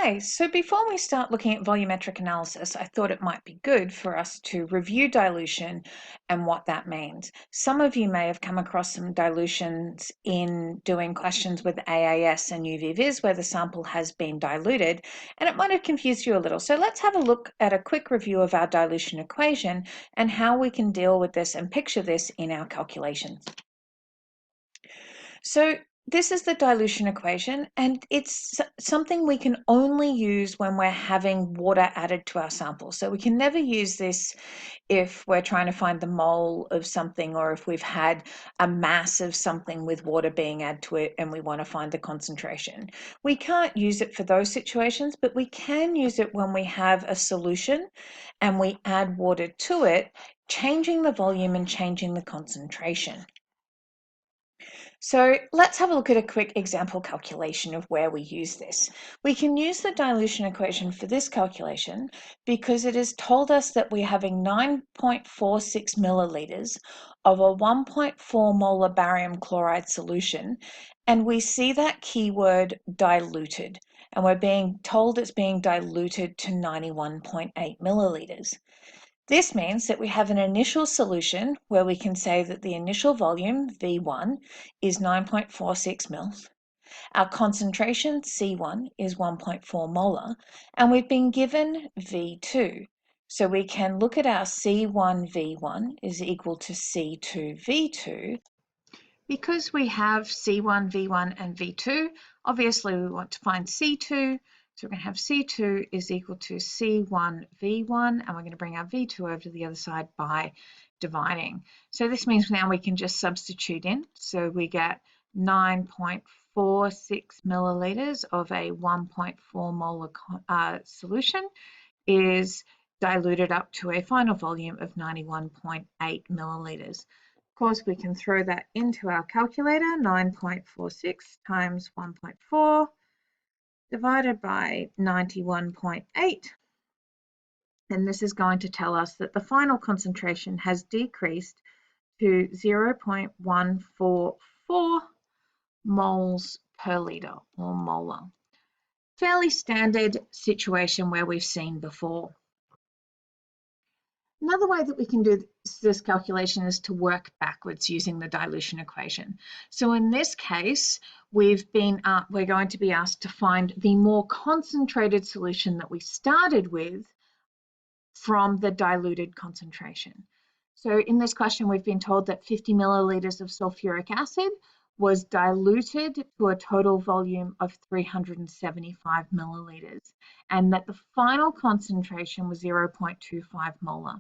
Hi, so before we start looking at volumetric analysis, I thought it might be good for us to review dilution and what that means. Some of you may have come across some dilutions in doing questions with AAS and UV-Vis where the sample has been diluted, and it might have confused you a little. So let's have a look at a quick review of our dilution equation and how we can deal with this and picture this in our calculations. So this is the dilution equation, and it's something we can only use when we're having water added to our sample. So we can never use this if we're trying to find the mole of something, or if we've had a mass of something with water being added to it and we want to find the concentration. We can't use it for those situations, but we can use it when we have a solution and we add water to it, changing the volume and changing the concentration. So let's have a look at a quick example calculation of where we use this. We can use the dilution equation for this calculation because it has told us that we're having 9.46 milliliters of a 1.4 molar barium chloride solution, and we see that keyword diluted, and we're being told it's being diluted to 91.8 milliliters. This means that we have an initial solution where we can say that the initial volume, V1, is 9.46 mils. Our concentration, C1, is 1.4 molar, and we've been given V2. So we can look at our C1V1 is equal to C2V2. Because we have C1, V1, and V2, obviously we want to find C2, so we're going to have C2 is equal to C1 V1, and we're going to bring our V2 over to the other side by dividing. So this means now we can just substitute in. So we get 9.46 milliliters of a 1.4 molar solution is diluted up to a final volume of 91.8 milliliters. Of course, we can throw that into our calculator, 9.46 times 1.4 divided by 91.8, and this is going to tell us that the final concentration has decreased to 0.144 moles per litre, or molar. Fairly standard situation where we've seen before. Another way that we can do this calculation is to work backwards using the dilution equation. So in this case, we're going to be asked to find the more concentrated solution that we started with from the diluted concentration. So in this question, we've been told that 50 milliliters of sulfuric acid was diluted to a total volume of 375 milliliters, and that the final concentration was 0.25 molar.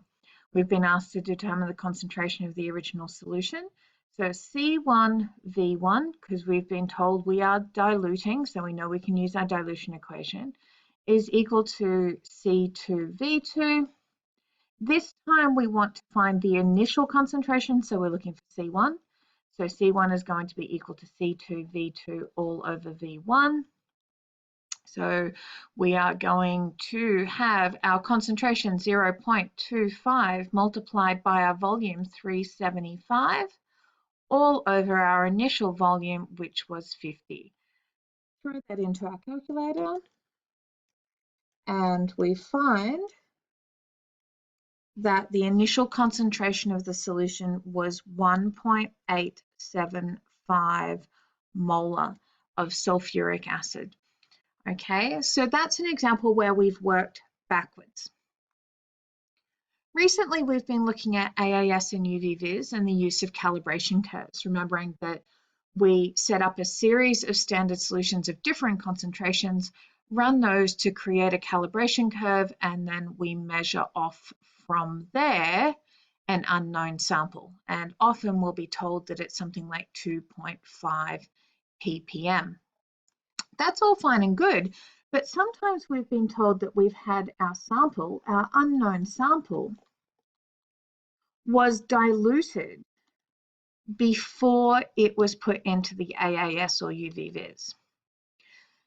We've been asked to determine the concentration of the original solution. So C1V1, because we've been told we are diluting, so we know we can use our dilution equation, is equal to C2V2. This time we want to find the initial concentration, so we're looking for C1. So C1 is going to be equal to C2V2 all over V1. So we are going to have our concentration 0.25 multiplied by our volume 375 all over our initial volume, which was 50. Throw that into our calculator and we find that the initial concentration of the solution was 1.875 molar of sulfuric acid. Okay, so that's an example where we've worked backwards. Recently, we've been looking at AAS and UV-Vis and the use of calibration curves, remembering that we set up a series of standard solutions of different concentrations, run those to create a calibration curve, and then we measure off from there an unknown sample. And often we'll be told that it's something like 2.5 ppm. That's all fine and good, but sometimes we've been told that we've had our sample, our unknown sample, was diluted before it was put into the AAS or UV-Vis.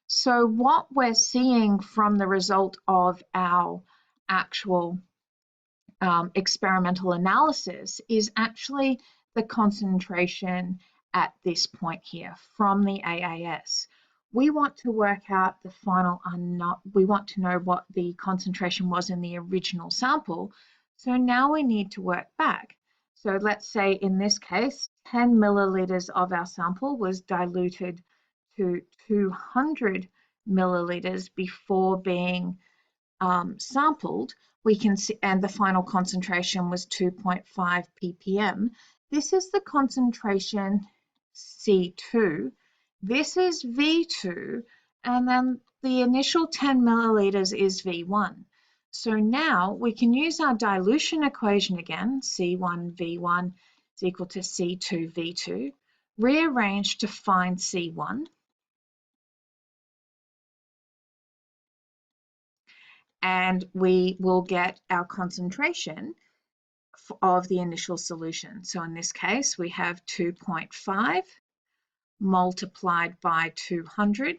So what we're seeing from the result of our actual experimental analysis is actually the concentration at this point here from the AAS. We want to work out the final unknown. We want to know what the concentration was in the original sample. So now we need to work back. So let's say in this case, 10 milliliters of our sample was diluted to 200 milliliters before being sampled. We can see, and the final concentration was 2.5 ppm. This is the concentration C2. This is V2, and then the initial 10 milliliters is V1. So now we can use our dilution equation again, C1V1 is equal to C2V2, rearrange to find C1. And we will get our concentration of the initial solution. So in this case, we have 2.5 multiplied by 200,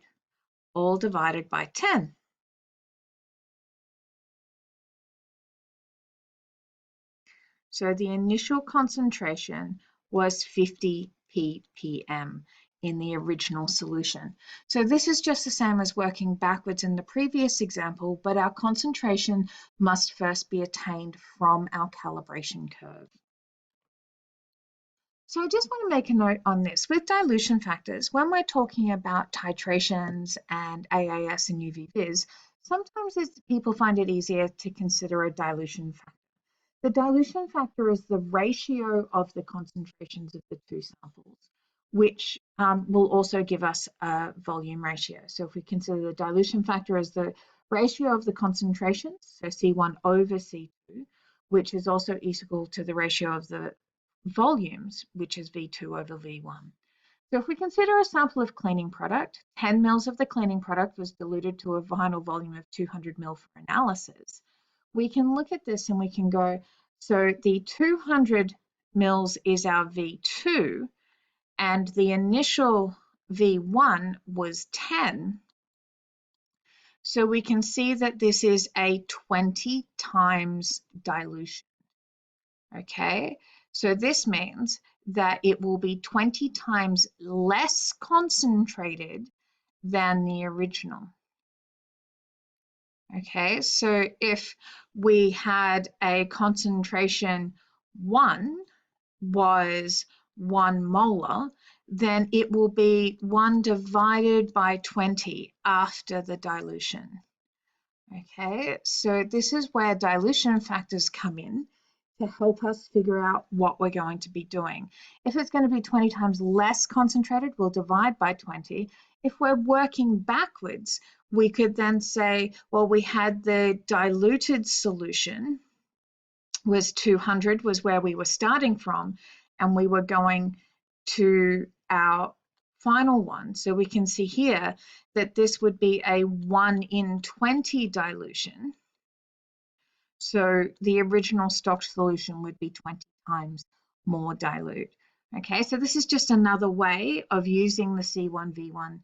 all divided by 10. So the initial concentration was 50 ppm in the original solution. So this is just the same as working backwards in the previous example, but our concentration must first be attained from our calibration curve. So I just want to make a note on this. With dilution factors, when we're talking about titrations and AAS and UV-Vis, sometimes people find it easier to consider a dilution factor. The dilution factor is the ratio of the concentrations of the two samples, which will also give us a volume ratio. So if we consider the dilution factor as the ratio of the concentrations, so C1 over C2, which is also equal to the ratio of the volumes, which is V2 over V1. So if we consider a sample of cleaning product, 10 mils of the cleaning product was diluted to a final volume of 200 mil for analysis. We can look at this and we can go, so the 200 mils is our V2 and the initial V1 was 10. So we can see that this is a 20 times dilution. Okay, so this means that it will be 20 times less concentrated than the original. Okay, so if we had a concentration 1 was 1 molar, then it will be 1 divided by 20 after the dilution. Okay, so this is where dilution factors come in to help us figure out what we're going to be doing. If it's going to be 20 times less concentrated, we'll divide by 20. If we're working backwards, we could then say, well, we had the diluted solution was 200 was where we were starting from, and we were going to our final one. So we can see here that this would be a 1 in 20 dilution. So the original stock solution would be 20 times more dilute. Okay, so this is just another way of using the C1V1,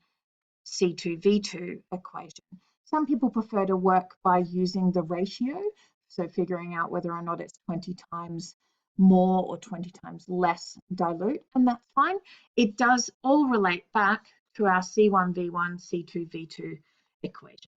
C2V2 equation. Some people prefer to work by using the ratio, so figuring out whether or not it's 20 times more or 20 times less dilute, and that's fine. It does all relate back to our C1V1, C2V2 equation.